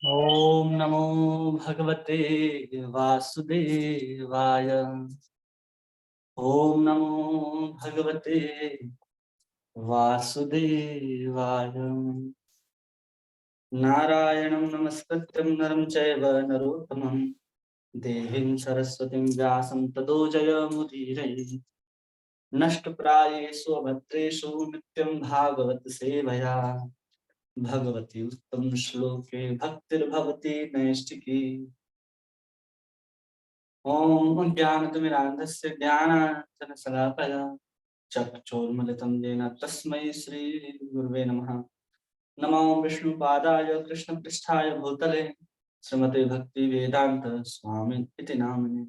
ओम नमो भगवते वासुदेवाय। ओम नमो भगवते वासुदेवाय। नारायणं नमस्कृत्यं नरं चैव नरोत्तमं देवीं सरस्वतीं व्यासं ततो जयमुदीरये। नष्टप्रायेषु अभद्रेषु नित्यं भागवत सेवया भगवती उत्तम श्लोके भक्तिर्भवति नैष्ठिकी। ओम ज्ञानतिमिरान्धस्य ज्ञानाञ्जनशलाकया चक्षुर्मिलितं येन तस्मै श्रीगुरुवे नमः। नमो विष्णुपादाय कृष्णपृष्ठाय भूतले श्रीमते भक्तिवेदान्त स्वामी इति नामिने।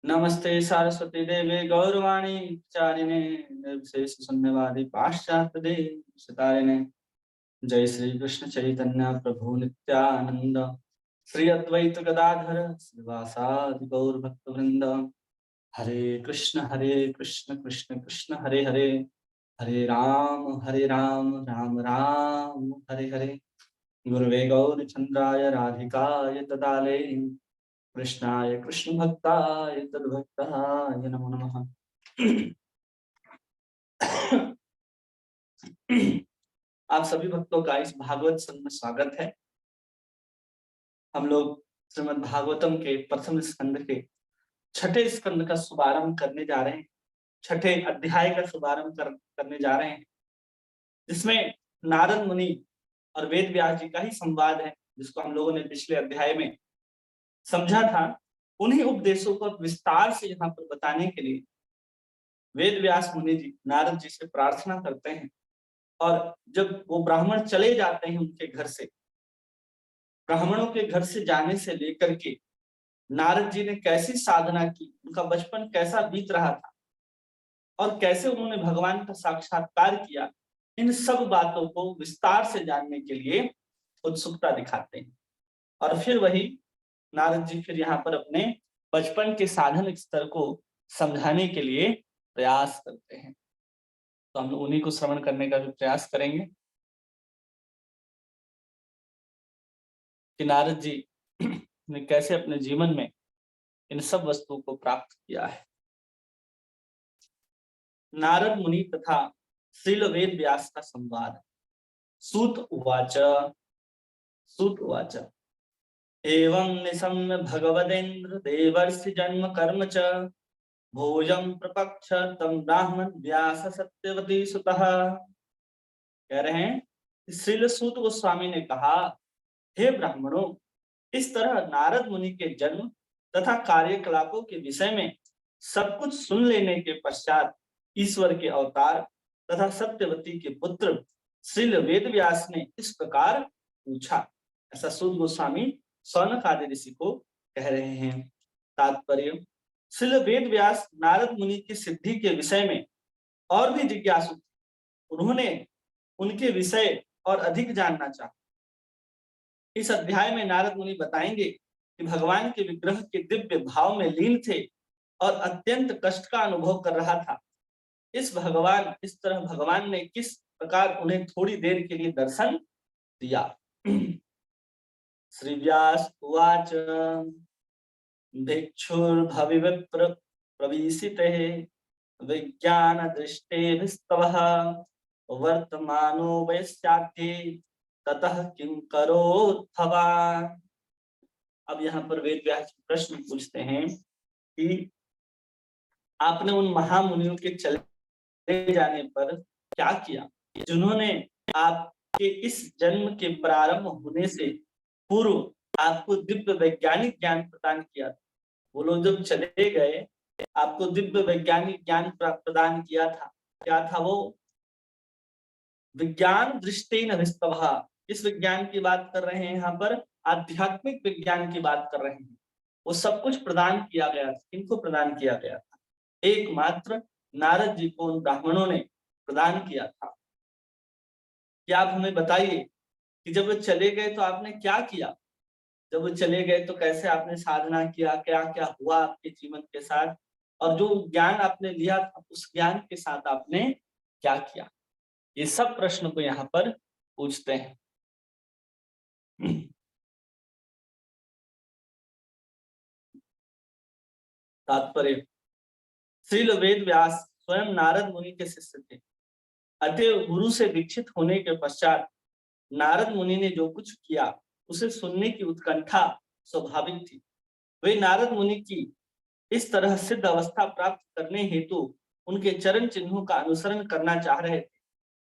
नमस्ते सरस्वती देवे गौरवाणी चारिणे निर्विशेष शून्यवादी पाश्चात्य देशतारिणे। जय श्री कृष्ण चैतन्य प्रभु नित्यानंद श्री अद्वैत गदाधर श्रीवासादि गौर भक्त वृंद। हरे कृष्ण कृष्ण कृष्ण हरे हरे, हरे राम राम राम हरे हरे। गुरुवे गौरचंद्राय राधिकाय तदाले कृष्णाय कृष्ण भक्ताय तद्भक्ताय नमो नमः। आप सभी भक्तों का इस भागवत संग में स्वागत है। हम लोग श्रीमद् भागवतम के प्रथम स्कंद के छठे स्कंद का शुभारंभ करने जा रहे हैं, छठे अध्याय का शुभारंभ करने जा रहे हैं, जिसमें नारद मुनि और वेद व्यास जी का ही संवाद है, जिसको हम लोगों ने पिछले अध्याय में समझा था। उन्हीं उपदेशों को विस्तार से यहाँ पर बताने के लिए वेद व्यास मुनि जी नारद जी से प्रार्थना करते हैं। और जब वो ब्राह्मण चले जाते हैं उनके घर से, ब्राह्मणों के घर से जाने से लेकर के नारद जी ने कैसी साधना की, उनका बचपन कैसा बीत रहा था और कैसे उन्होंने भगवान का साक्षात्कार किया, इन सब बातों को विस्तार से जानने के लिए उत्सुकता दिखाते हैं। और फिर वही नारद जी फिर यहाँ पर अपने बचपन के साधन स्तर को समझाने के लिए प्रयास करते हैं। तो हम लोग उन्हीं को श्रवण करने का भी प्रयास करेंगे कि नारद जी ने कैसे अपने जीवन में इन सब वस्तुओं को प्राप्त किया है। नारद मुनि तथा श्रील वेद व्यास का संवाद। सूत उवाच एवं निशम्य भगवदेन्द्र देवर्षि जन्म कर्म च भोजम प्रपक्ष तम ब्राह्मण व्यास सत्यवती सुतः। कह रहे हैं, श्रील सूत गोस्वामी ने कहा, हे ब्राह्मणों, इस तरह नारद मुनि के जन्म तथा कार्यकलापों के विषय में सब कुछ सुन लेने के पश्चात ईश्वर के अवतार तथा सत्यवती के पुत्र श्रील वेद व्यास ने इस प्रकार पूछा। ऐसा सूत गोस्वामी सौनक आदि ऋषि को कह रहे हैं। तात्पर्य, श्रील वेद व्यास नारद मुनि की सिद्धि के विषय में और भी जिज्ञासु थे। उन्होंने उनके विषय और अधिक जानना चाहा। इस अध्याय में नारद मुनि बताएंगे कि भगवान के विग्रह के दिव्य भाव में लीन थे और अत्यंत कष्ट का अनुभव कर रहा था। इस तरह भगवान ने किस प्रकार उन्हें थोड़ी देर के लिए दर्शन दिया। श्री व्यास उवाच भिक्षुर्भविविप्र प्रवीसिते विज्ञान दृष्टेभिस्तवः वर्तमानो वैश्चात्ये ततः किं करोत् भवान्। अब यहाँ पर वेद व्यास प्रश्न पूछते हैं कि आपने उन महामुनियों के चले जाने पर क्या किया, जिन्होंने आपके इस जन्म के प्रारंभ होने से पूर्व आपको दिव्य वैज्ञानिक ज्ञान प्रदान किया था। वो लोग जब चले गए, आपको दिव्य वैज्ञानिक ज्ञान प्रदान किया था। क्या था वो? विज्ञान दृष्टेन अभिस्तवः। इस विज्ञान की बात कर रहे हैं, यहाँ पर आध्यात्मिक विज्ञान की बात कर रहे हैं। वो सब कुछ प्रदान किया गया था। इनको प्रदान किया गया था, एकमात्र नारद जी को उन ब्राह्मणों ने प्रदान किया था। क्या आप हमें बताइए कि जब वो चले गए तो आपने क्या किया? जब वो चले गए तो कैसे आपने साधना किया, क्या क्या हुआ आपके जीवन के साथ, और जो ज्ञान आपने लिया था उस ज्ञान के साथ आपने क्या किया? ये सब प्रश्न को यहाँ पर पूछते हैं। तात्पर्य, श्रील वेद व्यास स्वयं नारद मुनि के शिष्य थे। अतएव गुरु से दीक्षित होने के पश्चात नारद मुनि ने जो कुछ किया उसे सुनने की उत्कंठा स्वाभाविक थी। वे नारद मुनि की इस तरह सिद्ध अवस्था प्राप्त करने हेतु उनके चरण चिन्हों का अनुसरण करना चाह रहे थे।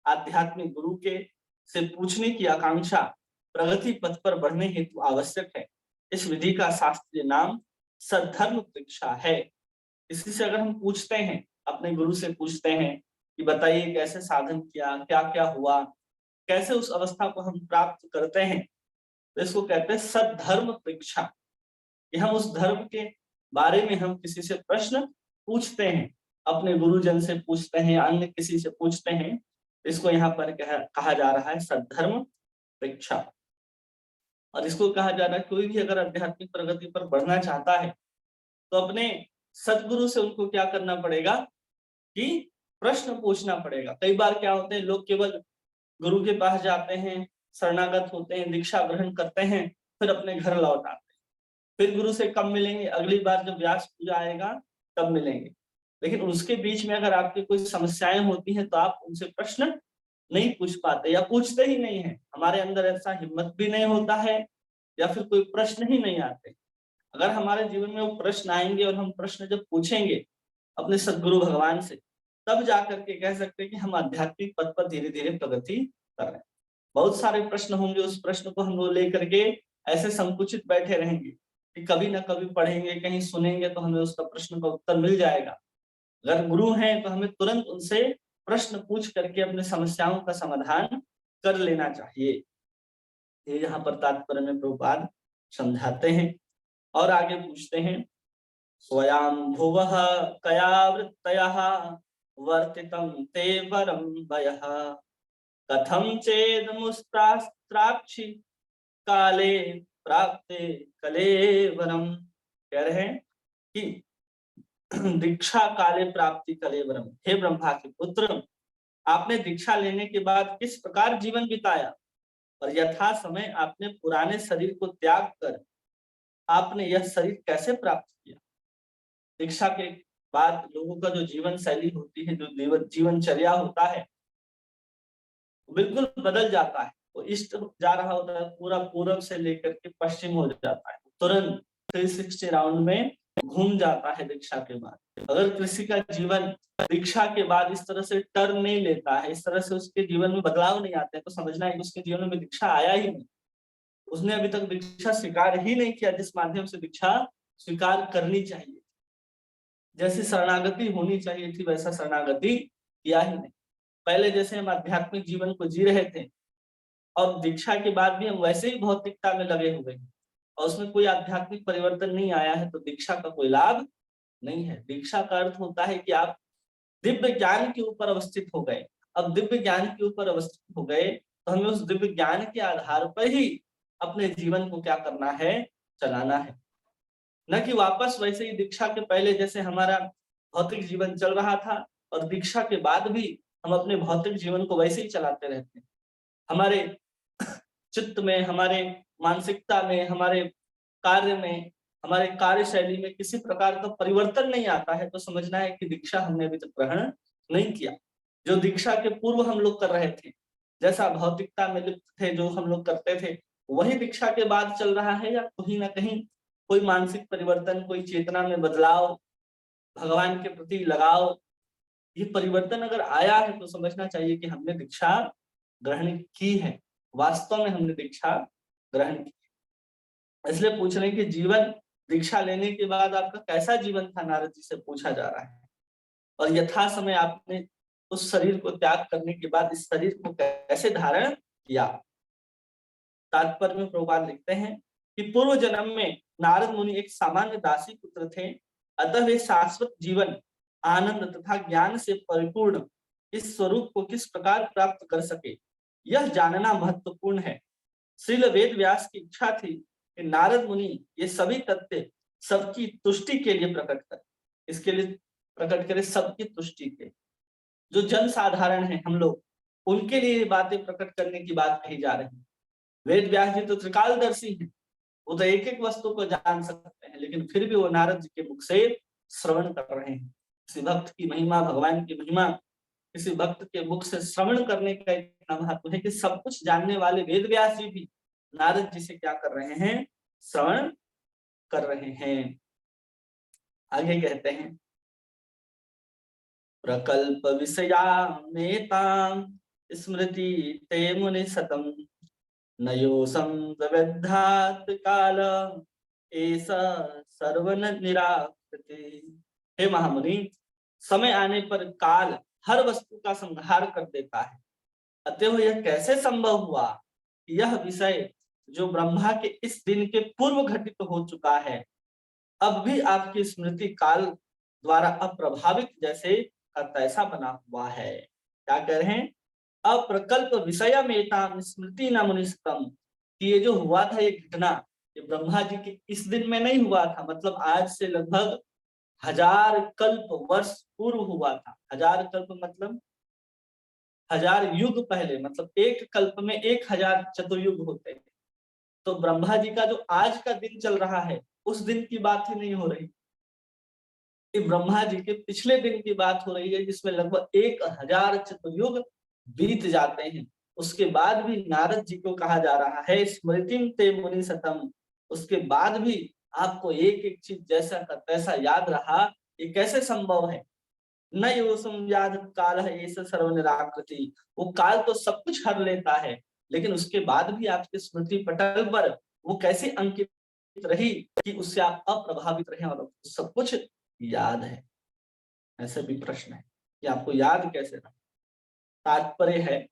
आध्यात्मिक गुरु के से पूछने की आकांक्षा प्रगति पथ पर बढ़ने हेतु आवश्यक है। इस विधि का शास्त्रीय नाम सद्धर्म परीक्षा है। इसी से अगर हम पूछते हैं, अपने गुरु से पूछते हैं कि बताइए कैसे साधन किया, क्या क्या हुआ, कैसे उस अवस्था को हम प्राप्त करते हैं, तो इसको कहते हैं सद्धर्म परीक्षा। कि हम उस धर्म के बारे में हम किसी से प्रश्न पूछते हैं, अपने गुरुजन से पूछते हैं, अन्य किसी से पूछते हैं। इसको यहाँ पर कहा जा रहा है सद्धर्म परीक्षा। और इसको कहा जा रहा है कोई भी अगर आध्यात्मिक प्रगति पर बढ़ना चाहता है तो अपने सदगुरु से उनको क्या करना पड़ेगा कि प्रश्न पूछना पड़ेगा। कई बार क्या होते हैं, लोग केवल गुरु के पास जाते हैं, शरणागत होते हैं, दीक्षा ग्रहण करते हैं, फिर अपने घर लौट आते हैं। फिर गुरु से कब मिलेंगे, अगली बार जब व्यास पूजा आएगा तब मिलेंगे। लेकिन उसके बीच में अगर आपकी कोई समस्याएं होती हैं तो आप उनसे प्रश्न नहीं पूछ पाते या पूछते ही नहीं है। हमारे अंदर ऐसा हिम्मत भी नहीं होता है या फिर कोई प्रश्न ही नहीं आते। अगर हमारे जीवन में वो प्रश्न आएंगे और हम प्रश्न जब पूछेंगे अपने सदगुरु भगवान से, तब जाकर के कह सकते हैं कि हम आध्यात्मिक पथ पर धीरे धीरे प्रगति कर रहे हैं। बहुत सारे प्रश्न होंगे, उस प्रश्न को हम लोग लेकर के ऐसे संकुचित बैठे रहेंगे कि कभी ना कभी पढ़ेंगे, कहीं सुनेंगे तो हमें उसका प्रश्न का उत्तर मिल जाएगा। अगर गुरु हैं तो हमें तुरंत उनसे प्रश्न पूछ करके अपने समस्याओं का समाधान कर लेना चाहिए। ये यहाँ पर तात्पर्य में प्रभुपाद समझाते हैं और आगे पूछते हैं, स्वयं भुवः कया वृत्तयः वर्तितं ते वरं वयः कथं चेद मुस्त्राक्षि काले प्राप्ते कलेवरम। कह रहे हैं कि दीक्षा काले प्राप्ति कलेवरम, हे ब्रह्मा के पुत्र, आपने दीक्षा लेने के बाद किस प्रकार जीवन बिताया और यथा समय आपने पुराने शरीर को त्याग कर आपने यह शरीर कैसे प्राप्त किया। दीक्षा के बाद लोगों का जो जीवन शैली होती है, जो जीवनचर्या होता है, बिल्कुल बदल जाता है। वो ईस्ट जा रहा होता है, पूरा पूरब से लेकर के पश्चिम हो जाता है, तुरंत 360 राउंड में घूम जाता है दीक्षा के बाद। अगर किसी का जीवन दीक्षा के बाद इस तरह से टर्न नहीं लेता है, इस तरह से उसके जीवन में बदलाव नहीं आते हैं, तो समझना है कि उसके जीवन में दीक्षा आया ही नहीं। उसने अभी तक दीक्षा स्वीकार ही नहीं किया जिस माध्यम से दीक्षा स्वीकार करनी चाहिए। जैसी शरणागति होनी चाहिए थी वैसा शरणागति किया ही नहीं। पहले जैसे हम आध्यात्मिक जीवन को जी रहे थे और दीक्षा के बाद भी हम वैसे ही भौतिकता में लगे हुए हैं और उसमें कोई आध्यात्मिक परिवर्तन नहीं आया है, तो दीक्षा का कोई लाभ नहीं है। दीक्षा का अर्थ होता है कि आप दिव्य ज्ञान के ऊपर अवस्थित हो गए। अब दिव्य ज्ञान के ऊपर अवस्थित हो गए तो हमें उस दिव्य ज्ञान के आधार पर ही अपने जीवन को क्या करना है, चलाना है। न कि वापस वैसे ही दीक्षा के पहले जैसे हमारा भौतिक जीवन चल रहा था और दीक्षा के बाद भी हम अपने भौतिक जीवन को वैसे ही चलाते रहते हैं। हमारे चित्त में, हमारे मानसिकता में, हमारे कार्य में, हमारे कार्यशैली में किसी प्रकार का परिवर्तन नहीं आता है, तो समझना है कि दीक्षा हमने अभी तक ग्रहण नहीं किया। जो दीक्षा के पूर्व हम लोग कर रहे थे, जैसा भौतिकता में लिप्त थे जो हम लोग करते थे, वही दीक्षा के बाद चल रहा है या कहीं ना कहीं कोई मानसिक परिवर्तन, कोई चेतना में बदलाव, भगवान के प्रति लगाव, ये परिवर्तन अगर आया है तो समझना चाहिए कि हमने दीक्षा ग्रहण की है, वास्तव में हमने दीक्षा ग्रहण की। इसलिए पूछ रहे हैं कि जीवन दीक्षा लेने के बाद आपका कैसा जीवन था, नारद जी से पूछा जा रहा है। और यथा समय आपने उस शरीर को त्याग करने के बाद इस शरीर को कैसे धारण किया। तात्पर्य में प्रभुपाद लिखते हैं कि पूर्व जन्म में नारद मुनि एक सामान्य दासी पुत्र थे, अतः वे शाश्वत जीवन, आनंद तथा ज्ञान से परिपूर्ण इस स्वरूप को किस प्रकार प्राप्त कर सके, यह जानना महत्वपूर्ण है। श्रील वेद व्यास की इच्छा थी कि नारद मुनि ये सभी तथ्य सबकी तुष्टि के लिए प्रकट करे। इसके लिए प्रकट करे सबकी तुष्टि के, जो जन साधारण है हम लोग, उनके लिए ये बातें प्रकट करने की बात कही जा रही है। वेद व्यास जी तो त्रिकालदर्शी हैं, वो तो एक एक वस्तु को जान सकते हैं, लेकिन फिर भी वो नारद जी के मुख से श्रवण कर रहे हैं। किसी भक्त की महिमा, भगवान की महिमा किसी भक्त के मुख से श्रवण करने का इतना महत्व है कि सब कुछ जानने वाले वेद व्यास जी भी नारद जी से क्या कर रहे हैं, श्रवण कर रहे हैं। आगे कहते हैं, प्रकल्प विषया मेताम स्मृति ते मुनि सतम नयो संविद्धात काल ऐसा सर्वन निराकृति। हे महामुनि, समय आने पर काल हर वस्तु का संहार कर देता है, अतः यह कैसे संभव हुआ कि यह विषय जो ब्रह्मा के इस दिन के पूर्व घटित हो चुका है, अब भी आपकी स्मृति काल द्वारा अप्रभावित जैसे का तैसा बना हुआ है। क्या कह रहे हैं, अप्रकल्प विषय मेताम स्मृति न मुनिस्तम, कि ये जो हुआ था ये घटना, ये ब्रह्मा जी के इस दिन में नहीं हुआ था, मतलब आज से लगभग 1000 कल्प वर्ष पूर्व हुआ था। 1000 कल्प मतलब 1000 युग पहले, मतलब एक कल्प में 1000 चतुर्युग होते हैं। तो ब्रह्मा जी का जो आज का दिन चल रहा है उस दिन की बात ही नहीं हो रही, ब्रह्मा जी के पिछले दिन की बात हो रही है, जिसमें लगभग 1000 चतुर्युग बीत जाते हैं। उसके बाद भी नारद जी को कहा जा रहा है स्मृतिम ते मुनि सतम, उसके बाद भी आपको एक एक चीज जैसा का तैसा याद रहा, ये कैसे संभव है। न यो संयाद काल है ऐसा सर्व निराकृति, वो काल तो सब कुछ हर लेता है, लेकिन उसके बाद भी आपके स्मृति पटल पर वो कैसे अंकित रही कि उससे आप अप्रभावित रहे और सब कुछ याद है। ऐसे भी प्रश्न है कि आपको याद कैसे रहा। तात्पर्य है,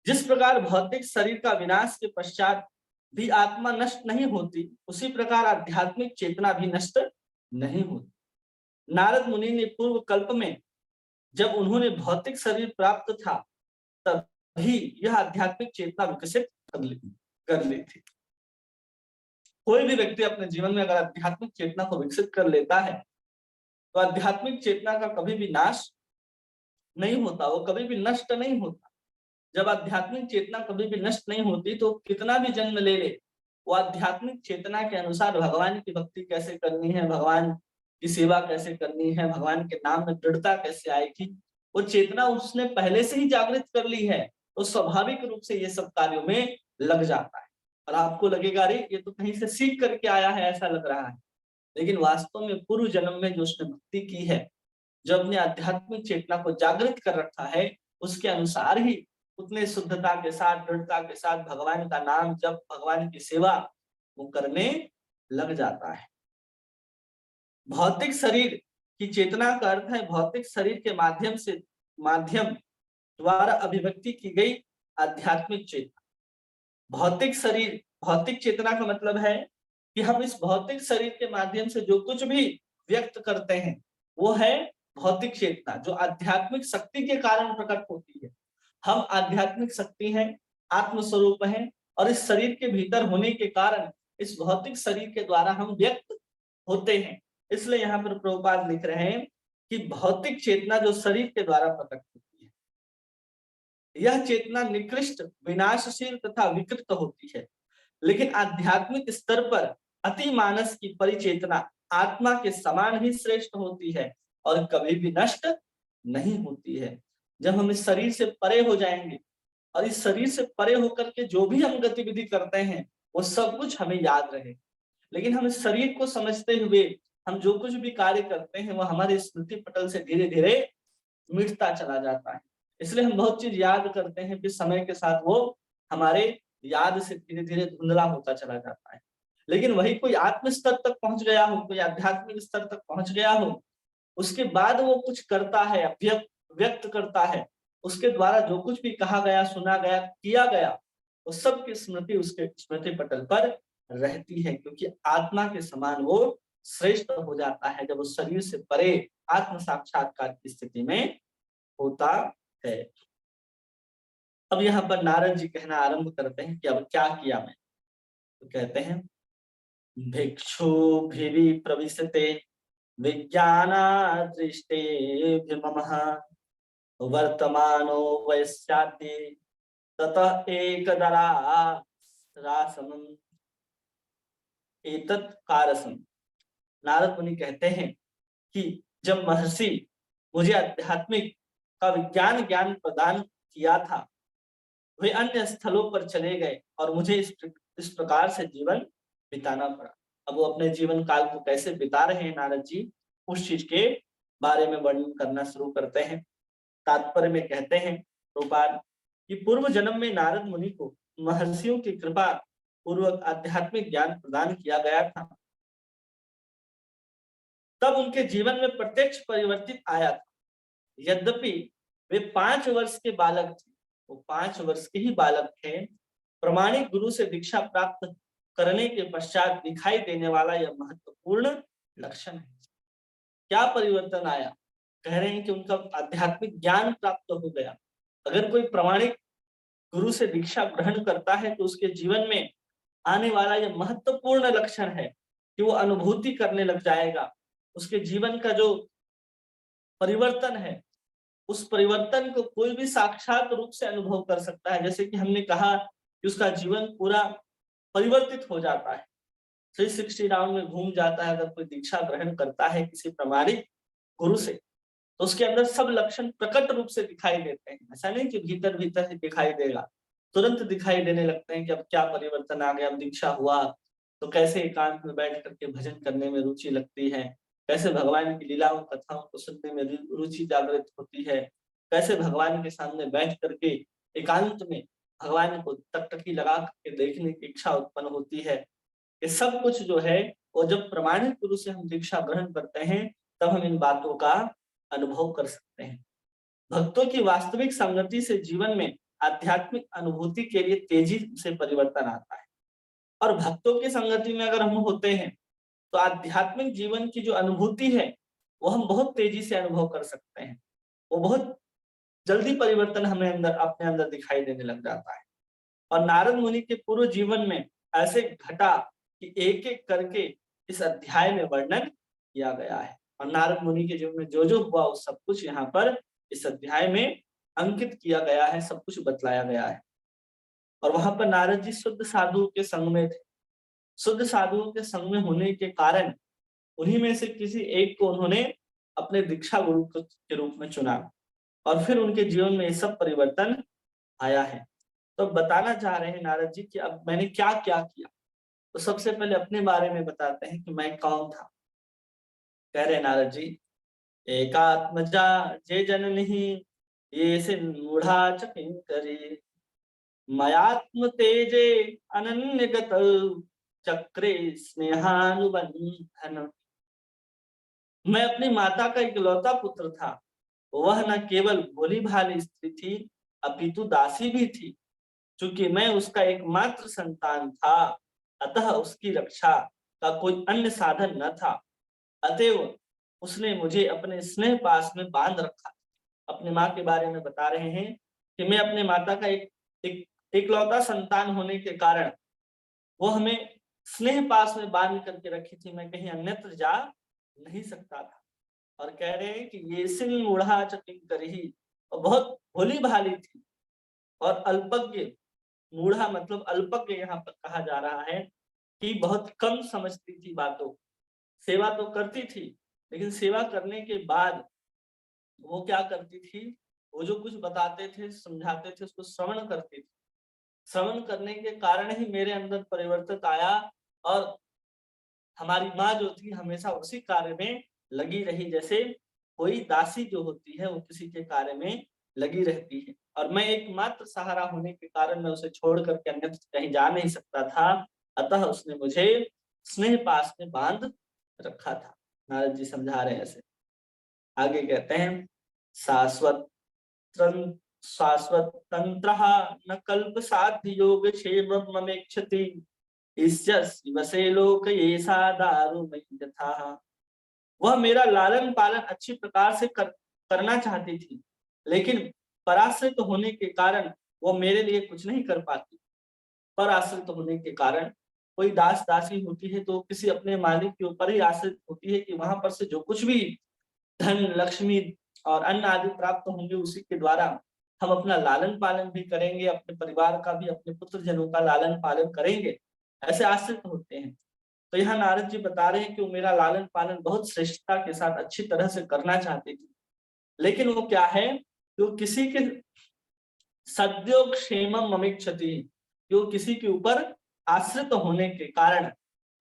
जिस प्रकार भौतिक शरीर का विनाश के पश्चात भी आत्मा नष्ट नहीं होती, उसी प्रकार आध्यात्मिक चेतना भी नष्ट नहीं होती। नारद मुनि ने पूर्व कल्प में जब उन्होंने भौतिक शरीर प्राप्त था, तभी यह आध्यात्मिक चेतना विकसित कर ली थी। कोई भी व्यक्ति अपने जीवन में अगर आध्यात्मिक चेतना को विकसित कर लेता है, तो आध्यात्मिक चेतना का कभी भी नाश नहीं होता, वो कभी भी नष्ट नहीं होता। जब आध्यात्मिक चेतना कभी भी नष्ट नहीं होती, तो कितना भी जन्म ले ले, वो आध्यात्मिक चेतना के अनुसार भगवान की भक्ति कैसे करनी है, भगवान की सेवा कैसे करनी है, भगवान के नाम में दृढ़ता कैसे आएगी, वो चेतना उसने पहले से ही जागृत कर ली है, तो स्वाभाविक रूप से ये सब कार्यों में लग जाता है। और आपको लगेगा अरे ये तो कहीं से सीख करके आया है, ऐसा लग रहा है, लेकिन वास्तव में पूर्व जन्म में जो उसने भक्ति की है, जो अपने आध्यात्मिक चेतना को जागृत कर रखा है, उसके अनुसार ही उतने शुद्धता के साथ, दृढ़ता के साथ भगवान का नाम जब, भगवान की सेवा वो करने लग जाता है। भौतिक शरीर की चेतना का अर्थ है भौतिक शरीर के माध्यम द्वारा अभिव्यक्ति की गई आध्यात्मिक चेतना। भौतिक शरीर, भौतिक चेतना का मतलब है कि हम इस भौतिक शरीर के माध्यम से जो कुछ भी व्यक्त करते हैं, वो है भौतिक चेतना, जो आध्यात्मिक शक्ति के कारण प्रकट होती है। हम आध्यात्मिक शक्ति हैं, आत्मस्वरूप हैं, और इस शरीर के भीतर होने के कारण इस भौतिक शरीर के द्वारा हम व्यक्त होते हैं। इसलिए यहाँ पर प्रभुपाद लिख रहे हैं कि भौतिक चेतना जो शरीर के द्वारा प्रकट होती है, यह चेतना निकृष्ट, विनाशशील तथा विकृत होती है, लेकिन आध्यात्मिक स्तर पर अति मानस की परिचेतना आत्मा के समान ही श्रेष्ठ होती है और कभी भी नष्ट नहीं होती है। जब हम इस शरीर से परे हो जाएंगे और इस शरीर से परे होकर के जो भी हम गतिविधि करते हैं वो सब कुछ हमें याद रहे, लेकिन हम इस शरीर को समझते हुए हम जो कुछ भी कार्य करते हैं वो हमारे स्मृति पटल से धीरे धीरे मिटता चला जाता है। इसलिए हम बहुत चीज याद करते हैं, फिर समय के साथ वो हमारे याद से धीरे धीरे धुंधला होता चला जाता है। लेकिन वही कोई आत्म स्तर तक पहुंच गया हो, कोई आध्यात्मिक स्तर तक पहुंच गया हो, उसके बाद वो कुछ करता है, व्यक्त करता है, उसके द्वारा जो कुछ भी कहा गया, सुना गया, किया गया, वो सब की स्मृति उसके स्मृति पटल पर रहती है, क्योंकि आत्मा के समान वो श्रेष्ठ हो जाता है जब उस शरीर से परे आत्म साक्षात्कार की स्थिति में होता है। अब यहाँ पर नारद जी कहना आरंभ करते हैं कि अब क्या किया मैं, तो कहते हैं भिक्षु भिवि प्रविशते विज्ञाना दृष्टे ममः वर्तमानो वैश्याति ततः एकदरा रासमं एतत् कारसम। नारद मुनि कहते हैं कि जब महर्षि मुझे आध्यात्मिक का विज्ञान ज्ञान प्रदान किया था, वे अन्य स्थलों पर चले गए और मुझे इस प्रकार से जीवन बिताना पड़ा। अब वो अपने जीवन काल को कैसे बिता रहे हैं नारद जी, उस चीज के बारे में वर्णन करना शुरू करते हैं। तात्पर्य में कहते हैं प्रभुपाद कि पूर्व जन्म में नारद मुनि को महर्षियों की कृपा पूर्वक आध्यात्मिक ज्ञान प्रदान किया गया था। तब उनके जीवन में प्रत्यक्ष परिवर्तित आया था। यद्यपि वे 5 वर्ष के बालक थे, वो 5 वर्ष के ही बालक थे। प्रमाणिक गुरु से दीक्षा प्राप्त करने के पश्चात दिखाई देने वाला यह महत्वपूर्ण लक्षण है। क्या परिवर्तन आया? कह रहे हैं कि उनका आध्यात्मिक ज्ञान प्राप्त हो गया। अगर कोई प्रमाणिक गुरु से दीक्षा ग्रहण करता है तो उसके जीवन में आने वाला यह महत्वपूर्ण लक्षण है कि वो अनुभूति करने लग जाएगा। उसके जीवन का जो परिवर्तन है, उस परिवर्तन को कोई भी साक्षात रूप से अनुभव कर सकता है। जैसे कि हमने कहा कि उसका जीवन पूरा परिवर्तित हो जाता है, 360 राउंड में घूम जाता है। अगर कोई दीक्षा ग्रहण करता है किसी प्रमाणिक गुरु से, तो उसके अंदर सब लक्षण प्रकट रूप से दिखाई देते हैं। ऐसा नहीं कि भीतर भीतर ही दिखाई देगा, तुरंत दिखाई देने लगते हैं कि अब क्या परिवर्तन आ गया। अब दीक्षा हुआ तो कैसे एकांत में बैठ करके भजन करने में रुचि लगती है, कैसे भगवान की लीलाओं कथाओं को सुनने में रुचि जागृत होती है, कैसे भगवान के सामने बैठ करके एकांत में भगवान को टकटकी लगा करके देखने की इच्छा उत्पन्न होती है। ये सब कुछ जो है वो जब प्रमाणित गुरु से हम दीक्षा ग्रहण करते हैं तब हम इन बातों का अनुभव कर सकते हैं। भक्तों की वास्तविक संगति से जीवन में आध्यात्मिक अनुभूति के लिए तेजी से परिवर्तन आता है। और भक्तों की संगति में अगर हम होते हैं तो आध्यात्मिक जीवन की जो अनुभूति है वो हम बहुत तेजी से अनुभव कर सकते हैं। वो बहुत जल्दी परिवर्तन हमें अंदर अपने अंदर दिखाई देने लग जाता है। और नारद मुनि के पूर्व जीवन में ऐसे घटा कि एक एक करके इस अध्याय में वर्णन किया गया है। और नारद मुनि के जीवन में जो जो हुआ वो सब कुछ यहाँ पर इस अध्याय में अंकित किया गया है, सब कुछ बतलाया गया है। और वहां पर नारद जी शुद्ध साधुओं के संग में थे। शुद्ध साधुओं के संग में होने के कारण उन्हीं में से किसी एक को उन्होंने अपने दीक्षा गुरु के रूप में चुना और फिर उनके जीवन में ये सब परिवर्तन आया है। तो बताना चाह रहे हैं नारद जी कि अब मैंने क्या क्या किया। तो सबसे पहले अपने बारे में बताते हैं कि मैं कौन था। कह रहे नारद जी, एकात्मजा जे जननी ये से मूढ़ा चकिंकरी मयात्म तेजे अनन्यगत चक्रे स्नेहानुबंधन। मैं अपनी माता का इकलौता पुत्र था। वह न केवल भोली भाली स्त्री थी अपितु दासी भी थी। चूंकि मैं उसका एकमात्र संतान था, अतः उसकी रक्षा का कोई अन्य साधन न था। अतएव उसने मुझे अपने स्नेह पास में बांध रखा। अपने माँ के बारे में बता रहे हैं कि मैं अपने माता का एक इकलौता संतान होने के कारण वो हमें स्नेह पास में बांध करके रखी थी। मैं कहीं अन्यत्र जा नहीं सकता था। और कह रहे हैं कि ये सिल मूढ़ा चकिंकर ही, और बहुत भोली भाली थी और अल्पज्ञ। मूढ़ा मतलब अल्पज्ञ यहाँ पर कहा जा रहा है कि बहुत कम समझती थी बातों। सेवा तो करती थी लेकिन सेवा करने के बाद वो क्या करती थी, वो जो कुछ बताते थे समझाते थे उसको श्रवण करती थी। श्रवण करने के कारण ही मेरे अंदर परिवर्तन आया और हमारी माँ जो थी हमेशा उसी कार्य में लगी रही। जैसे कोई दासी जो होती है वो किसी के कार्य में लगी रहती है। और मैं एकमात्र सहारा होने के कारण मैं उसे छोड़ करके अन्यत्र कहीं जा नहीं सकता था। अतः उसने मुझे स्नेह पास में बांध रखा था। नारद जी समझा रहे हैं ऐसे। आगे कहते हैं, शाश्वत शाश्वत तंत्र न कल्प साध्य योग क्षेम ममेक्षति वसे लोक ये दारु था। वह मेरा लालन पालन अच्छी प्रकार से करना चाहती थी, लेकिन पराश्रित होने के कारण वो मेरे लिए कुछ नहीं कर पाती। पराश्रित होने के कारण कोई दास दासी होती है तो किसी अपने मालिक के ऊपर ही आश्रित होती है कि वहां पर से जो कुछ भी धन लक्ष्मी और अन्न आदि प्राप्त होंगे उसी के द्वारा हम अपना लालन पालन भी करेंगे, अपने परिवार का भी, अपने पुत्र जनों का लालन पालन करेंगे। ऐसे आश्रित होते हैं। तो यहाँ नारद जी बता रहे हैं कि वो मेरा लालन पालन बहुत श्रेष्ठता के साथ अच्छी तरह से करना चाहती थी, लेकिन वो क्या है कि वो किसी के सद्यो क्षेमम ममिच्छति, वो किसी के ऊपर आश्रित होने के कारण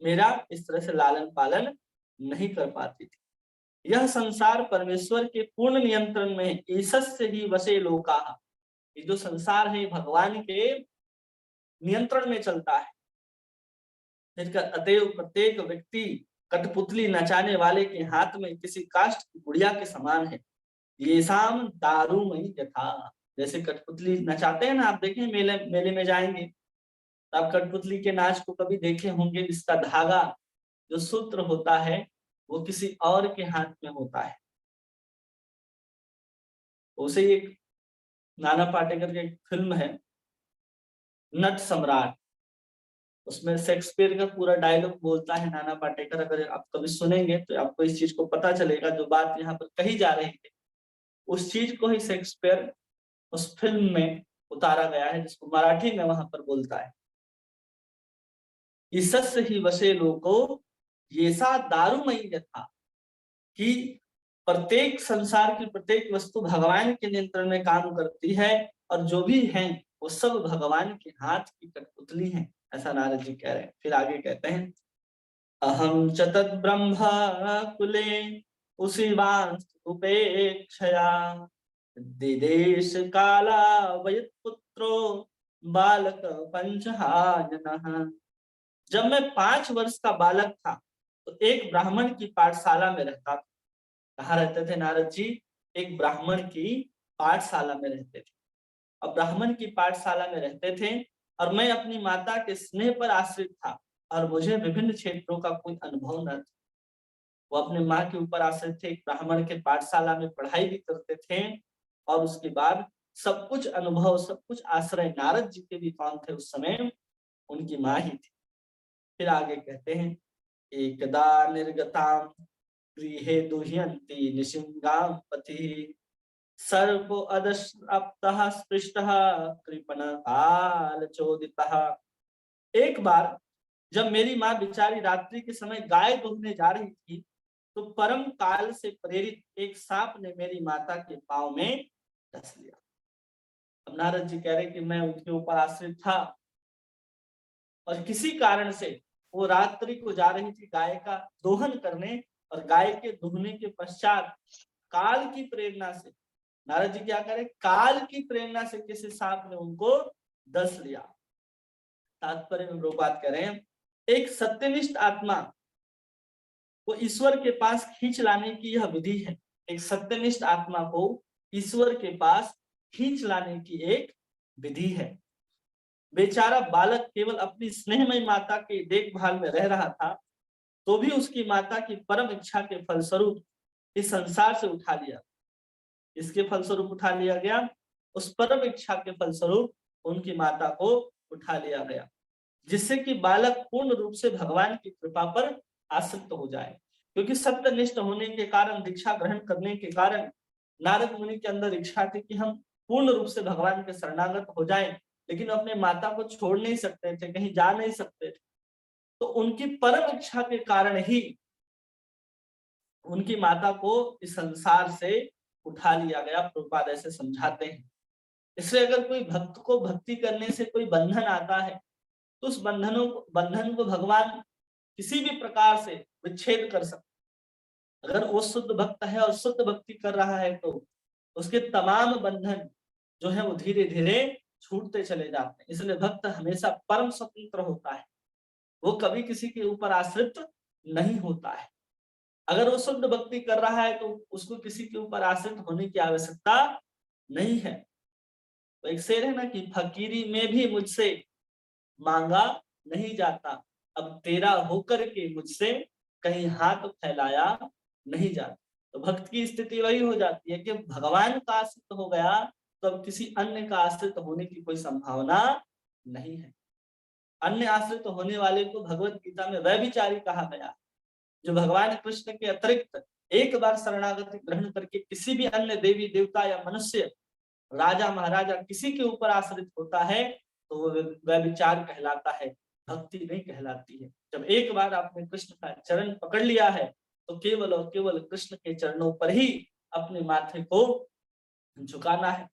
मेरा इस तरह से लालन पालन नहीं कर पाती थी। यह संसार परमेश्वर के पूर्ण नियंत्रण में है, ईशस्य ही वशे लोका। ये जो संसार है भगवान के नियंत्रण में चलता है। अतएव प्रत्येक व्यक्ति कठपुतली नचाने वाले के हाथ में किसी काष्ठ की गुड़िया के समान है। ये शाम दारूमयी यथा, जैसे कठपुतली नचाते हैं ना, आप देखें मेले में जाएंगे तो आप कठपुतली के नाच को कभी देखे होंगे, इसका धागा जो सूत्र होता है वो किसी और के हाथ में होता है। उसे एक नाना पाटेकर की एक फिल्म है नट सम्राट, उसमें शेक्सपियर का पूरा डायलॉग बोलता है नाना पाटेकर। अगर आप कभी सुनेंगे तो आपको इस चीज को पता चलेगा, जो बात यहाँ पर कही जा रही है उस चीज को ही शेक्सपियर उस फिल्म में उतारा गया है, जिसको मराठी में वहां पर बोलता है, ईशस्य ही वशे लोको ये सा दारूमयी यथा, कि प्रत्येक संसार की प्रत्येक वस्तु भगवान के नियंत्रण में काम करती है और जो भी है वो सब भगवान के हाथ की कठपुतली है, ऐसा नारद जी कह रहे हैं। फिर आगे कहते हैं अहम च तद ब्रह्म कुले उसी उपेक्षया दिदेश काला वयत पुत्रो बालक पंचहाननः। जब मैं 5 वर्ष का बालक था तो एक ब्राह्मण की पाठशाला में रहता था। कहाँ रहते थे नारद जी? एक ब्राह्मण की पाठशाला में रहते थे। अब ब्राह्मण की पाठशाला में रहते थे और मैं अपनी माता के स्नेह पर आश्रित था और मुझे विभिन्न क्षेत्रों का कोई अनुभव न था। वो अपने माँ के ऊपर आश्रित थे, एक ब्राह्मण के पाठशाला में पढ़ाई भी करते थे और उसके बाद सब कुछ अनुभव, सब कुछ आश्रय नारद जी के भी कौन थे उस समय? उनकी माँ ही थी। फिर आगे कहते हैं एकदा निर्गताम गृहे दुह्यन्ति निशिंगाम पति सर्पो अदश्रप्तः स्पृष्टः कृपण काल चोदितः। एक बार जब मेरी माँ बेचारी रात्रि के समय गाय दुहने जा रही थी तो परम काल से प्रेरित एक सांप ने मेरी माता के पांव में डस लिया। अब नारद जी कह रहे कि मैं उनके ऊपर आश्रित था और किसी कारण से वो रात्रि को जा रही थी गाय का दोहन करने, और गाय के दुहने के पश्चात काल की प्रेरणा से नारद जी क्या करे, काल की प्रेरणा से किसी सांप ने उनको डस लिया। तात्पर्य में वो बात करें, एक सत्यनिष्ठ आत्मा को ईश्वर के पास खींच लाने की यह विधि है। एक सत्यनिष्ठ आत्मा को ईश्वर के पास खींच लाने की एक विधि है। बेचारा बालक केवल अपनी स्नेहमयी माता की देखभाल में रह रहा था तो भी उसकी माता की परम इच्छा के फलस्वरूप इस संसार से उठा लिया। इसके फलस्वरूप उठा लिया गया, उस परम इच्छा के फलस्वरूप उनकी माता को उठा लिया गया, जिससे कि बालक पूर्ण रूप से भगवान की कृपा पर आसक्त हो जाए। क्योंकि सत्यनिष्ठ होने के कारण, दीक्षा ग्रहण करने के कारण नारद मुनि के अंदर इच्छा थी कि हम पूर्ण रूप से भगवान के शरणागत हो जाएं, लेकिन अपने माता को छोड़ नहीं सकते थे, कहीं जा नहीं सकते थे। तो उनकी परम इच्छा के कारण ही उनकी माता को इस संसार से उठा लिया गया। प्रभुपाद ऐसे समझाते हैं। इसलिए अगर कोई भक्त को भक्ति करने से कोई बंधन आता है तो उस बंधन को भगवान किसी भी प्रकार से विच्छेद कर सकते। अगर वो शुद्ध भक्त है और शुद्ध भक्ति कर रहा है तो उसके तमाम बंधन जो है वो धीरे धीरे छूटते चले जाते हैं। इसलिए भक्त हमेशा परम स्वतंत्र होता है, वो कभी किसी के ऊपर आश्रित नहीं होता है। अगर वो शुद्ध भक्ति कर रहा है तो उसको किसी के ऊपर आश्रित होने की आवश्यकता नहीं है। तो एक शेर है ना कि फकीरी में भी मुझसे मांगा नहीं जाता, अब तेरा होकर के मुझसे कहीं हाथ फैलाया नहीं जाता। तो भक्त की स्थिति वही हो जाती है कि भगवान का आश्रित हो गया तो अब किसी अन्य का आश्रित होने की कोई संभावना नहीं है। अन्य आश्रित होने वाले को भगवत गीता में व्यभिचारी कहा गया। जो भगवान कृष्ण के अतिरिक्त एक बार शरणागति ग्रहण करके किसी भी अन्य देवी देवता या मनुष्य, राजा महाराजा किसी के ऊपर आश्रित होता है तो वो व्यभिचार कहलाता है। भक्ति नहीं कहलाती है। जब एक बार आपने कृष्ण का चरण पकड़ लिया है तो केवल और केवल कृष्ण के चरणों पर ही अपने माथे को झुकाना है।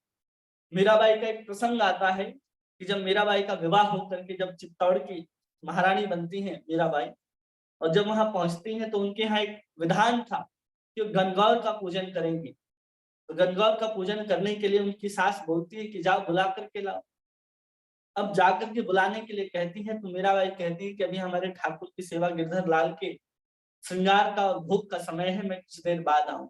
मीराबाई का एक प्रसंग आता है कि जब मीराबाई का विवाह होकर के जब चित्तौड़ की महारानी बनती हैं मीराबाई, और जब वहां पहुंचती हैं तो उनके यहाँ एक विधान था कि वो गणगौर का पूजन करेंगे। तो गणगौर का पूजन करने के लिए उनकी सास बोलती है कि जाओ बुला करके लाओ। अब जाकर के बुलाने के लिए कहती है तो मीराबाई कहती है कि अभी हमारे ठाकुर की सेवा गिरधर लाल के श्रृंगार का और भोग का समय है, मैं कुछ देर बाद आऊं।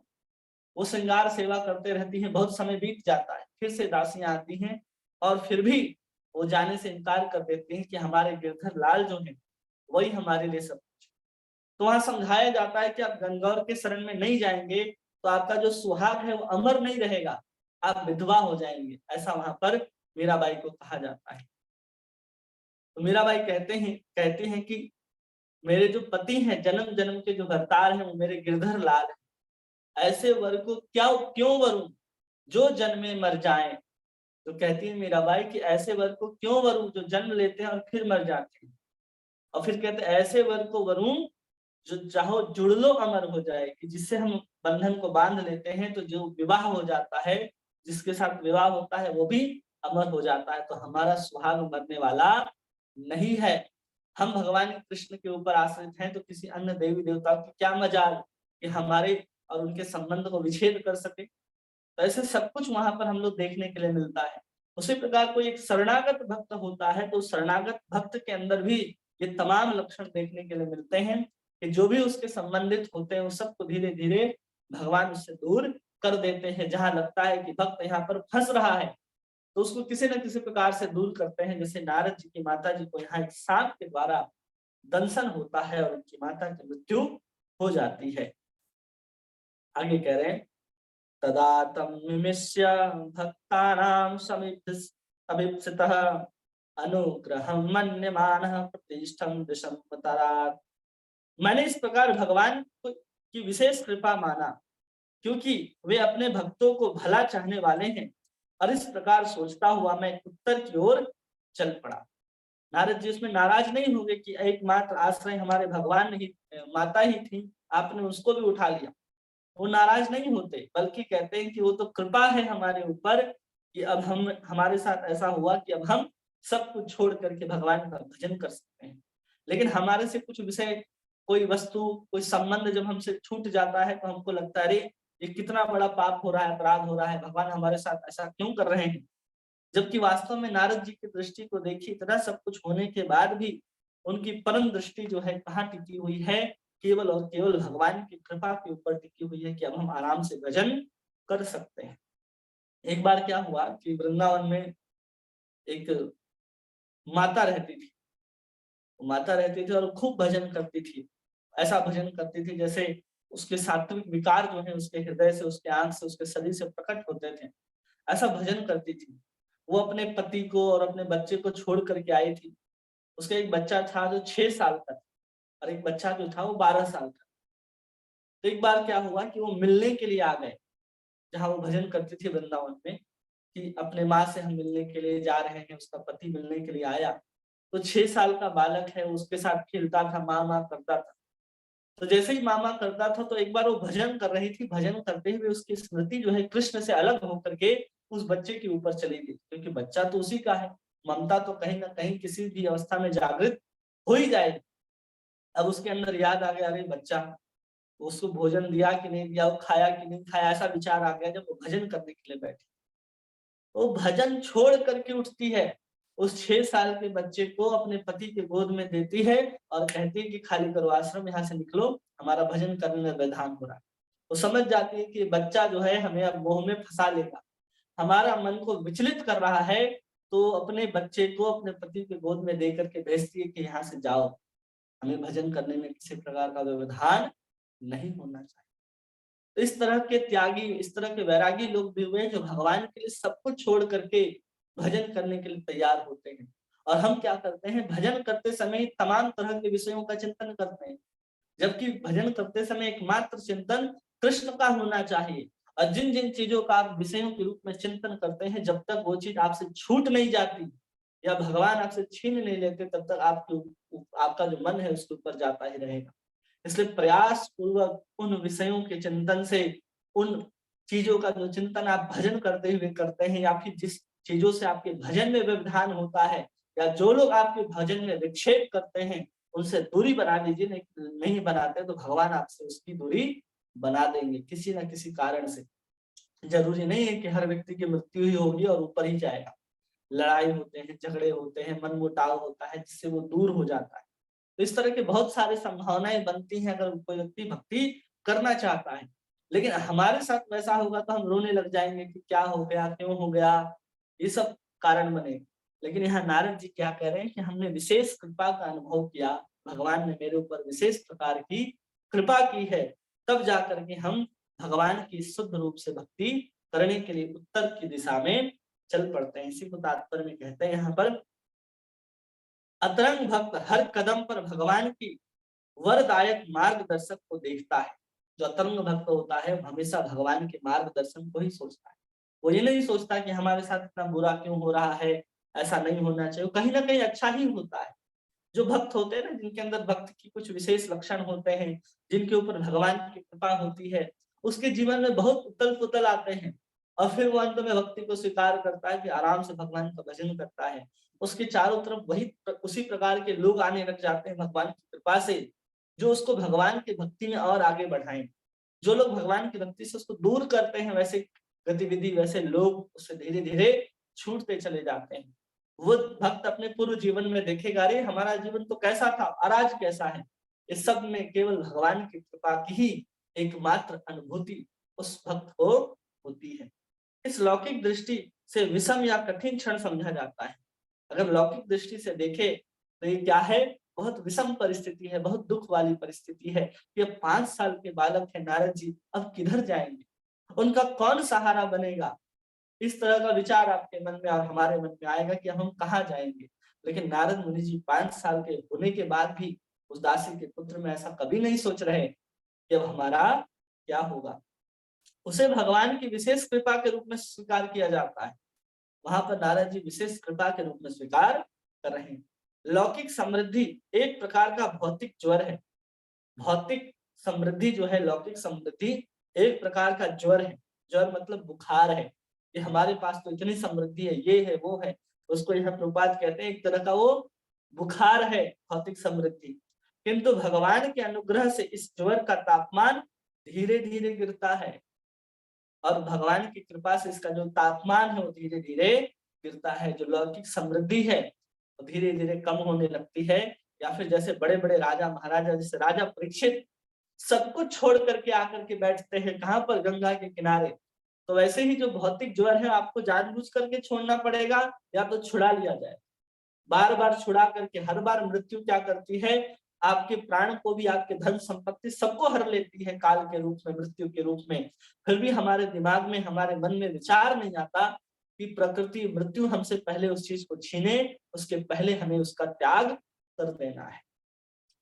वो श्रृंगार सेवा करते रहती हैं, बहुत समय बीत जाता है, फिर से दासियां आती हैं और फिर भी वो जाने से इनकार कर देती हैं कि हमारे गिरधर लाल जो है वही हमारे लिए सब कुछ। तो वहां समझाया जाता है कि आप गणगौर के शरण में नहीं जाएंगे तो आपका जो सुहाग है वो अमर नहीं रहेगा, आप विधवा हो जाएंगे, ऐसा वहां पर मीराबाई को कहा जाता है। तो मीराबाई कहते हैं कि मेरे जो पति हैं, जन्म जन्म के जो भरतार हैं, वो मेरे गिरधर लाल हैं। ऐसे वर को क्या क्यों वरूं जो जन्मे मर जाएं। तो कहती है मीराबाई कि ऐसे वर को क्यों वरूं जो जन्म लेते हैं और फिर मर जाते हैं। और फिर कहते हैं ऐसे वर को वरूं जो चाहो जुड़ लो अमर हो जाए, कि जिससे हम बंधन को बांध लेते हैं तो जो विवाह हो जाता है, जिसके साथ विवाह होता है वो भी अमर हो जाता है। तो हमारा सुहाग मरने वाला नहीं है। हम भगवान कृष्ण के ऊपर आश्रित हैं तो किसी अन्य देवी देवता की क्या मजाल कि हमारे और उनके संबंध को विच्छेद कर सके। तो ऐसे सब कुछ वहां पर हम लोग देखने के लिए मिलता है। उसी प्रकार कोई एक शरणागत भक्त होता है तो शरणागत भक्त के अंदर भी ये तमाम लक्षण देखने के लिए मिलते हैं कि जो भी उसके संबंधित होते हैं वो सबको धीरे धीरे भगवान उससे दूर कर देते हैं। जहां लगता है कि भक्त यहाँ पर फंस रहा है तो उसको किसी न किसी प्रकार से दूर करते हैं। जैसे नारद जी की माता जी को यहाँ एक सांप के द्वारा दंशन होता है और उनकी माता की मृत्यु हो जाती है। आगे कह रहे हैं तदा तं निमिष्य भक्तानां समीप्सितः अनुग्रहं मन्यमानः प्रतिष्ठं दिशंतरात्। मैंने इस प्रकार भगवान की विशेष कृपा माना क्योंकि वे अपने भक्तों को भला चाहने वाले हैं, और इस प्रकार सोचता हुआ मैं उत्तर की ओर चल पड़ा। नारद जी उसमें नाराज नहीं होंगे कि एकमात्र आश्रय हमारे भगवान ही माता ही थी, आपने उसको भी उठा लिया। वो नाराज नहीं होते बल्कि कहते हैं कि वो तो कृपा है हमारे ऊपर कि अब हम हमारे साथ ऐसा हुआ कि अब हम सब कुछ छोड़ करके भगवान का भजन कर सकते हैं। लेकिन हमारे से कुछ विषय, कोई वस्तु, कोई संबंध जब हमसे छूट जाता है तो हमको लगता है अरे ये कितना बड़ा पाप हो रहा है, अपराध हो रहा है, भगवान हमारे साथ ऐसा क्यों कर रहे हैं। जबकि वास्तव में नारद जी की दृष्टि को देखिए, इतना सब कुछ होने के बाद भी उनकी परम दृष्टि जो है कहाँ टिकी हुई है, केवल और केवल भगवान की कृपा के ऊपर टिकी हुई है कि अब हम आराम से भजन कर सकते हैं। एक बार क्या हुआ कि वृंदावन में एक माता रहती थी। माता रहती थी और खूब भजन करती थी। ऐसा भजन करती थी जैसे उसके सात्विक विकार जो है उसके हृदय से, उसके आंख से, उसके शरीर से प्रकट होते थे। ऐसा भजन करती थी। वो अपने पति को और अपने बच्चे को छोड़ करके आई थी। उसका एक बच्चा था जो 6 साल का और एक बच्चा जो था वो 12 साल का। तो एक बार क्या हुआ कि वो मिलने के लिए आ गए, जहाँ वो भजन करती थी वृंदावन में, कि अपने माँ से हम मिलने के लिए जा रहे हैं। उसका पति मिलने के लिए आया तो 6 साल का बालक है, उसके साथ खेलता था, माँ माँ करता था। तो जैसे ही मामा करता था तो एक बार वो भजन कर रही थी, भजन करते हुए उसकी स्मृति जो है कृष्ण से अलग होकर के उस बच्चे के ऊपर चली गई, क्योंकि बच्चा तो उसी का है। ममता तो कहीं ना कहीं किसी भी अवस्था में जागृत हो ही जाएगी। अब उसके अंदर याद आ गया, अरे बच्चा, उसको भोजन दिया कि नहीं दिया, वो खाया कि नहीं खाया, ऐसा विचार आ गया जब वो भजन करने के लिए बैठी। वो भजन छोड़ करके उठती है, उस 6 साल के बच्चे को अपने पति के गोद में देती है और कहती है कि खाली करो आश्रम, यहाँ से निकलो, हमारा भजन करने में व्यवधान हो रहा है। वो समझ जाती है कि बच्चा जो है हमें अब मोह में फंसा लेगा, हमारा मन को विचलित कर रहा है। तो अपने बच्चे को अपने पति के गोद में दे करके भेजती है कि यहाँ से जाओ, हमें भजन करने में किसी प्रकार का व्यवधान नहीं होना चाहिए। तो इस तरह के त्यागी, इस तरह के वैरागी लोग भी हुए जो भगवान के लिए सब कुछ छोड़ करके भजन करने के लिए तैयार होते हैं। और हम क्या करते हैं, भजन करते समय तमाम तरह के विषयों का चिंतन करते हैं, जबकि भजन करते समय एकमात्र चिंतन कृष्ण का होना चाहिए। और जिन जिन चीजों का आप विषयों के रूप में चिंतन करते हैं, जब तक वो चीज आपसे छूट नहीं जाती, या भगवान आपसे छीन नहीं लेते तब तक आपका जो मन है उसके ऊपर जाता ही रहेगा। इसलिए प्रयास पूर्वक उन विषयों के चिंतन से, उन चीजों का जो चिंतन आप भजन करते हुए करते हैं, या फिर जिस चीजों से आपके भजन में व्यवधान होता है, या जो लोग आपके भजन में विक्षेप करते हैं, उनसे दूरी बना लीजिए। नहीं बनाते तो भगवान आपसे उसकी दूरी बना देंगे किसी न किसी कारण से। जरूरी नहीं है कि हर व्यक्ति की मृत्यु ही होगी और ऊपर ही जाएगा। लड़ाई होते हैं, झगड़े होते हैं, मनमुटाव होता है, जिससे वो दूर हो जाता है। तो इस तरह के बहुत सारे संभावनाएं बनती हैं अगर कोई व्यक्ति भक्ति करना चाहता है। लेकिन हमारे साथ वैसा होगा तो हम रोने लग जाएंगे कि क्या हो गया, क्यों हो गया, ये सब कारण बने। लेकिन यहाँ नारद जी क्या कह रहे हैं कि हमने विशेष कृपा का अनुभव किया, भगवान ने मेरे ऊपर विशेष प्रकार की कृपा की है, तब जाकर के हम भगवान की शुद्ध रूप से भक्ति करने के लिए उत्तर की दिशा में चल पड़ते हैं। इसी को तात्पर्य में कहते हैं यहाँ पर, अतरंग भक्त हर कदम पर भगवान की वरदायक मार्गदर्शक को देखता है। जो अतरंग भक्त होता है वो हमेशा भगवान के मार्गदर्शन को ही सोचता है। वो ये नहीं सोचता कि हमारे साथ इतना बुरा क्यों हो रहा है, ऐसा नहीं होना चाहिए, कहीं ना कहीं अच्छा ही होता है। जो भक्त होते हैं ना, जिनके अंदर भक्त की कुछ विशेष लक्षण होते हैं, जिनके ऊपर भगवान की कृपा होती है, उसके जीवन में बहुत उथल पुथल आते हैं, और फिर वो अंत में भक्ति को स्वीकार करता है कि आराम से भगवान का भजन करता है। उसके चारों तरफ उसी प्रकार के लोग आने लग जाते हैं भगवान की कृपा से, जो उसको भगवान की भक्ति में और आगे बढ़ाएं। जो लोग भगवान की भक्ति से उसको दूर करते हैं, वैसे गतिविधि, वैसे लोग उससे धीरे धीरे छूटते चले जाते हैं। वो भक्त अपने पूर्व जीवन में देखेगा, अरे हमारा जीवन तो कैसा था और आज कैसा है। इस सब में केवल भगवान की कृपा की ही एकमात्र अनुभूति उस भक्त को होती है। इस लौकिक दृष्टि से विषम या कठिन क्षण समझा जाता है। अगर लौकिक दृष्टि से देखे तो ये क्या है, बहुत विषम परिस्थिति है, बहुत दुख वाली परिस्थिति है। ये 5 साल के बालक है नारद जी, अब किधर जाएंगे, उनका कौन सहारा बनेगा। इस तरह का विचार आपके मन में और हमारे मन में आएगा कि हम कहाँ जाएंगे। लेकिन नारद मुनि जी 5 साल के होने के बाद भी उस दासी के पुत्र में ऐसा कभी नहीं सोच रहे कि अब हमारा क्या होगा। उसे भगवान की विशेष कृपा के रूप में स्वीकार किया जाता है। वहां पर नारद जी विशेष कृपा के रूप में स्वीकार कर रहे हैं। लौकिक समृद्धि एक प्रकार का भौतिक ज्वर है। भौतिक समृद्धि जो है, लौकिक समृद्धि एक प्रकार का ज्वर है। ज्वर मतलब बुखार है। ये हमारे पास तो इतनी समृद्धि है, ये है वो है, उसको यहाँ प्रभुपाद कहते हैं एक तरह का वो बुखार है भौतिक समृद्धि। किंतु भगवान के अनुग्रह से इस ज्वर का तापमान धीरे धीरे गिरता है, और भगवान की कृपा से इसका जो तापमान है वो धीरे धीरे गिरता है। जो लौकिक समृद्धि है वो धीरे धीरे कम होने लगती है। या फिर जैसे बड़े बड़े राजा महाराजा, जैसे राजा परीक्षित सब कुछ छोड़ करके आकर के बैठते हैं कहाँ पर, गंगा के किनारे। तो वैसे ही जो भौतिक ज्वर है आपको जानबूझ करके छोड़ना पड़ेगा, या तो छुड़ा लिया जाए। बार बार छुड़ा करके हर बार मृत्यु क्या करती है, आपके प्राण को भी, आपके धन संपत्ति सबको हर लेती है काल के रूप में, मृत्यु के रूप में। फिर भी हमारे दिमाग में, हमारे मन में विचार नहीं आता कि प्रकृति मृत्यु हमसे पहले उस चीज को छीने, उसके पहले हमें उसका त्याग कर देना है।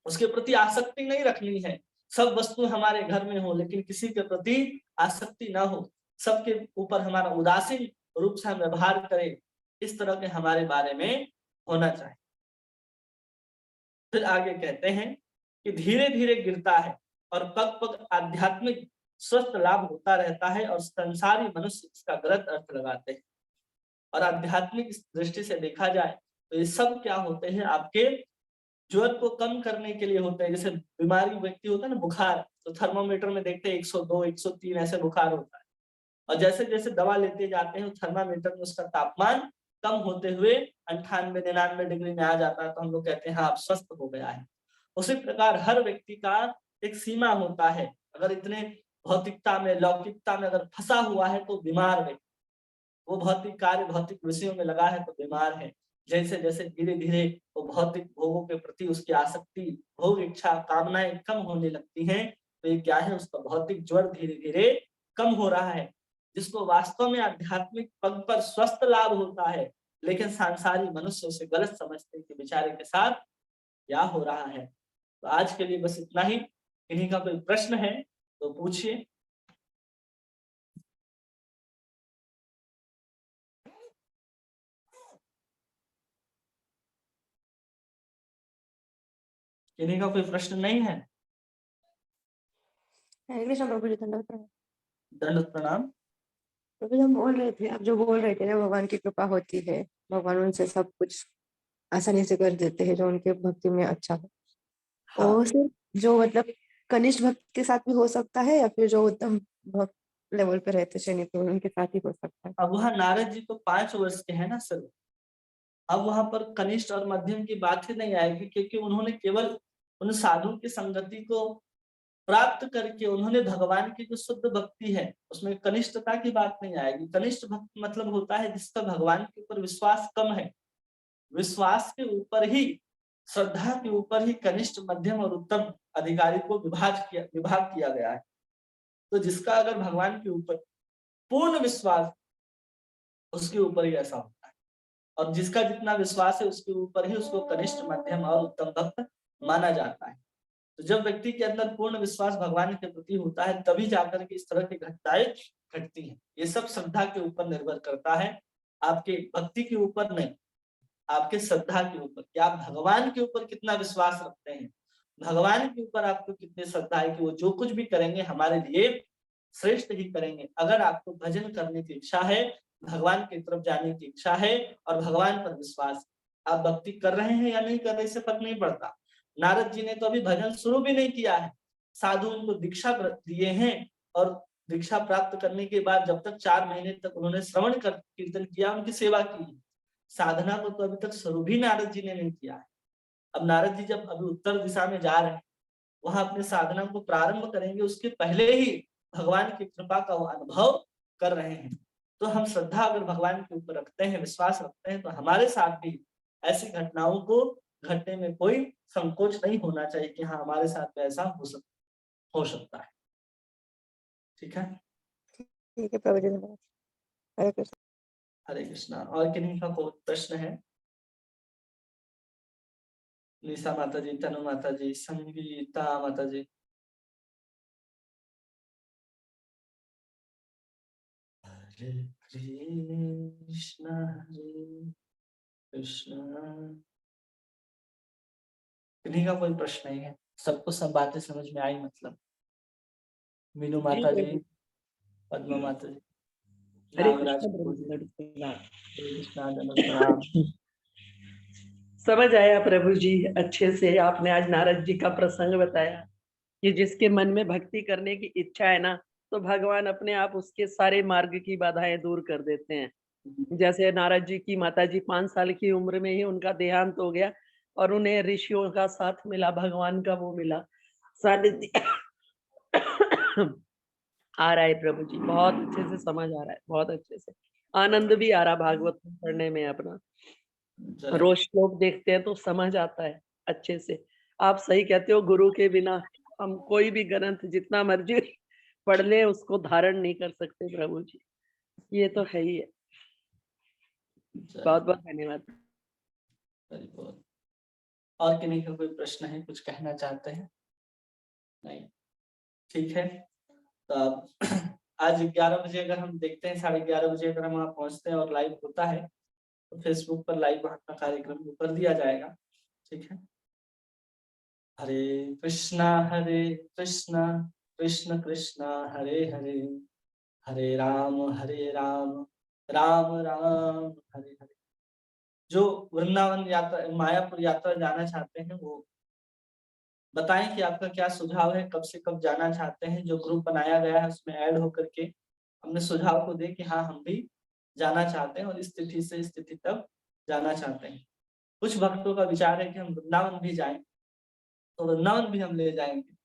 उसके प्रति आसक्ति नहीं रखनी है। सब वस्तु हमारे घर में हो लेकिन किसी के प्रति आसक्ति ना हो, सबके ऊपर हमारा उदासीन रूप से हम व्यवहार करें, इस तरह के हमारे बारे में होना चाहिए। फिर आगे कहते हैं कि धीरे धीरे गिरता है और पग पग आध्यात्मिक स्वस्थ लाभ होता रहता है, और संसारी मनुष्य इसका गलत अर्थ लगाते हैं। और आध्यात्मिक दृष्टि से देखा जाए तो ये सब क्या होते हैं, आपके ज्वर को कम करने के लिए होते हैं। जैसे बीमारी व्यक्ति होता है ना, बुखार, तो थर्मोमीटर में देखते हैं 102 103 ऐसे बुखार होता है, और जैसे जैसे दवा लेते जाते हैं थर्मामीटर में उसका तापमान कम होते हुए 98 99 डिग्री में आ जाता है, तो हम लोग कहते हैं हाँ अब स्वस्थ हो गया है। उसी प्रकार हर व्यक्ति का एक सीमा होता है। अगर इतने भौतिकता में, लौकिकता में अगर फंसा हुआ है तो बीमार है, वो भौतिक कार्य, भौतिक विषयों में लगा है तो बीमार है। जैसे जैसे धीरे धीरे वो भौतिक भोगों के प्रति उसकी आसक्ति, भोग इच्छा, कामनाएं कम होने लगती हैं, तो ये क्या है, उसका भौतिक ज्वर धीरे धीरे कम हो रहा है। जिसको वास्तव में आध्यात्मिक पग पर स्वस्थ लाभ होता है, लेकिन सांसारी मनुष्य उसे गलत समझते हैं कि बेचारे के साथ क्या हो रहा है। तो आज के लिए बस इतना ही। इन्हीं का कोई प्रश्न है तो पूछिए। किन्हीं का कोई प्रश्न नहीं है? हरे कृष्ण प्रभु जी, दंडवत प्रणाम। दंडवत प्रणाम। प्रभु जी, हम बोल रहे थे, आप जो बोल रहे थे ना, भगवान की कृपा होती है, भगवान उनसे सब कुछ आसानी से कर देते हैं जो उनके भक्ति में अच्छा हो। हाँ, और सिर्फ जो मतलब कनिष्ठ भक्त के साथ भी हो सकता है, या फिर जो उत्तम भक्त लेवल पे रहते श्रेणी पे उनके साथ ही हो सकता है? अब वहाँ नारद जी तो 5 वर्ष के हैं ना सर। अब वहां पर कनिष्ठ और मध्यम की बात ही नहीं आएगी, क्योंकि उन्होंने केवल उन साधु की संगति को प्राप्त करके उन्होंने भगवान की जो शुद्ध भक्ति है उसमें कनिष्ठता की बात नहीं आएगी। कनिष्ठ भक्त मतलब होता है जिसका भगवान के ऊपर विश्वास कम है। विश्वास के ऊपर ही, श्रद्धा के ऊपर ही कनिष्ठ, मध्यम और उत्तम अधिकारी को विभाग किया गया है। तो जिसका अगर भगवान के ऊपर पूर्ण विश्वास, उसके ऊपर ही ऐसा होता है। और जिसका जितना विश्वास है उसके ऊपर ही उसको कनिष्ठ, मध्यम और उत्तम भक्त माना जाता है। तो जब व्यक्ति के अंदर पूर्ण विश्वास भगवान के प्रति होता है तभी जाकर के इस तरह की घटनाएं घटती हैं। ये सब श्रद्धा के ऊपर निर्भर करता है, आपके भक्ति के ऊपर नहीं, आपके श्रद्धा के ऊपर कि आप भगवान के ऊपर कितना विश्वास रखते हैं, भगवान के ऊपर आपको कितनी श्रद्धा है कि वो जो कुछ भी करेंगे हमारे लिए श्रेष्ठ ही करेंगे। अगर आपको भजन करने की इच्छा है, भगवान की तरफ जाने की इच्छा है और भगवान पर विश्वास, आप भक्ति कर रहे हैं या नहीं कर रहे, इससे फर्क नहीं पड़ता। नारद जी ने तो अभी भजन शुरू भी नहीं किया है, साधु उनको दीक्षा दिए हैं और दीक्षा प्राप्त करने के बाद जब तक 4 महीने तक उन्होंने श्रवण कर कीर्तन किया, उनकी सेवा की। साधना को तो अभी तक शुरू भी नारद जी ने नहीं किया है। अब नारद जी जब अभी उत्तर दिशा में जा रहे हैं, वहां अपने साधना को प्रारंभ करेंगे, उसके पहले ही भगवान की कृपा का वो अनुभव कर रहे हैं। तो हम श्रद्धा अगर भगवान के ऊपर रखते हैं, विश्वास रखते हैं, तो हमारे साथ भी ऐसी घटनाओं को घटने में कोई संकोच नहीं होना चाहिए कि हाँ हमारे साथ में ऐसा हो सकता है। ठीक है, ठीक है प्रभु जी, धन्यवाद। हरे कृष्ण। हरे कृष्णा। और किन्हीं का कोई प्रश्न है? निशा माता जी, तनु माता जी, संगीता माता जी। हरे कृष्णा हरे कृष्णा। किन्हीं का कोई प्रश्न नहीं है, सबको सब बातें समझ में आई मतलब? मीनू माता जी, पद्मा माता जी, हरे नागराज कृष्ण प्रभु प्रभु जी, जी, हरे कृष्ण। हरे कृष्णा, दंडवत प्रणाम। समझ आया प्रभु जी, अच्छे से आपने आज नारद जी का प्रसंग बताया कि जिसके मन में भक्ति करने की इच्छा है ना, तो भगवान अपने आप उसके सारे मार्ग की बाधाएं दूर कर देते हैं। जैसे नारद जी की माता जी 5 साल की उम्र में ही उनका देहांत हो गया और उन्हें ऋषियों का साथ मिला, भगवान का वो मिला सानिध्य आ रहा है प्रभु जी, बहुत अच्छे से समझ आ रहा है, बहुत अच्छे से आनंद भी आ रहा भागवत पढ़ने में अपना। रोज श्लोक देखते हैं तो समझ आता है अच्छे से। आप सही कहते हो, गुरु के बिना हम कोई भी ग्रंथ जितना मर्जी पढ़ ले उसको धारण नहीं कर सकते प्रभु जी, ये तो है ही है। बहुत बहुत धन्यवाद। और किन्हीं का कोई प्रश्न है, कुछ कहना चाहते हैं? नहीं, ठीक है। तो अब आज 11 बजे अगर हम देखते हैं, 11:30 बजे अगर हम वहाँ पहुँचते हैं और लाइव होता है तो फेसबुक पर लाइव वहाँ का कार्यक्रम कर दिया जाएगा। ठीक है। हरे कृष्णा कृष्ण कृष्णा हरे हरे, हरे राम राम राम हरे हरे। जो वृंदावन यात्रा, मायापुर यात्रा जाना चाहते हैं वो बताएं कि आपका क्या सुझाव है, कब से कब जाना चाहते हैं। जो ग्रुप बनाया गया है उसमें ऐड होकर के हमने सुझाव को दे कि हाँ हम भी जाना चाहते हैं और इस तिथि से इस तिथि तक जाना चाहते हैं। कुछ भक्तों का विचार है कि हम वृंदावन भी जाएं, तो वृंदावन भी हम ले जाएंगे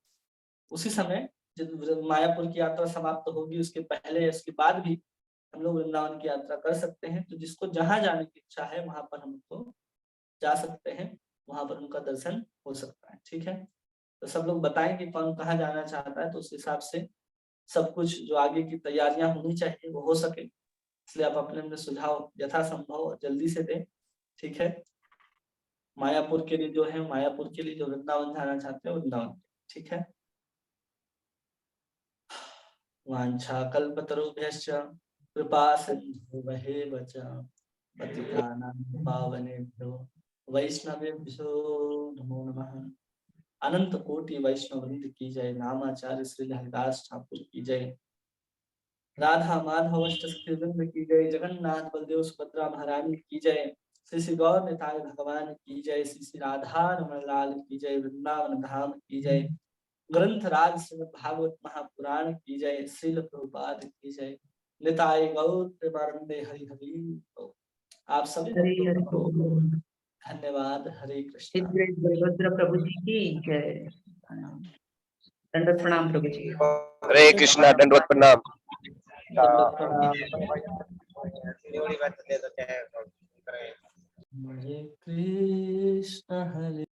उसी समय जब मायापुर की यात्रा समाप्त होगी, उसके पहले या उसके बाद भी हम लोग वृंदावन की यात्रा कर सकते हैं। तो जिसको जहां जाने की इच्छा है वहां पर हमको जा सकते हैं, वहां पर उनका दर्शन हो सकता है। ठीक है, तो सब लोग बताएं कि कौन कहाँ जाना चाहता है, तो उस हिसाब से सब कुछ जो आगे की तैयारियां होनी चाहिए वो हो सके, इसलिए आप अपने अपने सुझाव यथासंभव जल्दी से दें। ठीक है, मायापुर के लिए जो है मायापुर के लिए, जो वृंदावन जाना चाहते हैं वृंदावन। ठीक है, वांछा कल्पतरुभ्यश्च कृपा सिन्धुभ्येव च पतितानां पावनेभ्यो वैष्णवेभ्यो नमो नमः। अनंत कोटि वैष्णव वृंद की जय। नामाचार्य श्री हरिदास ठाकुर की जय। राधा माधव अष्टवृंद की जय। जगन्नाथ बलदेव सुभद्रा महारानी की जय। श्री श्री गौर निताय भगवान की जय। श्री श्री राधा रमण लाल की जय। वृंदावन धाम की जय। ग्रंथ राज श्रीमद् भागवत महापुराण की जय। श्रील प्रभुपाद की जय। निताय गौर प्रेमानंदे हरि हरि बोल। आप सभी भक्तों को धन्यवाद। हरे कृष्ण। बलभद्र प्रभु जी की जय। दंडवत प्रणाम प्रभु जी। हरे कृष्णा। दंडवत प्रणाम। हरे कृष्ण हरे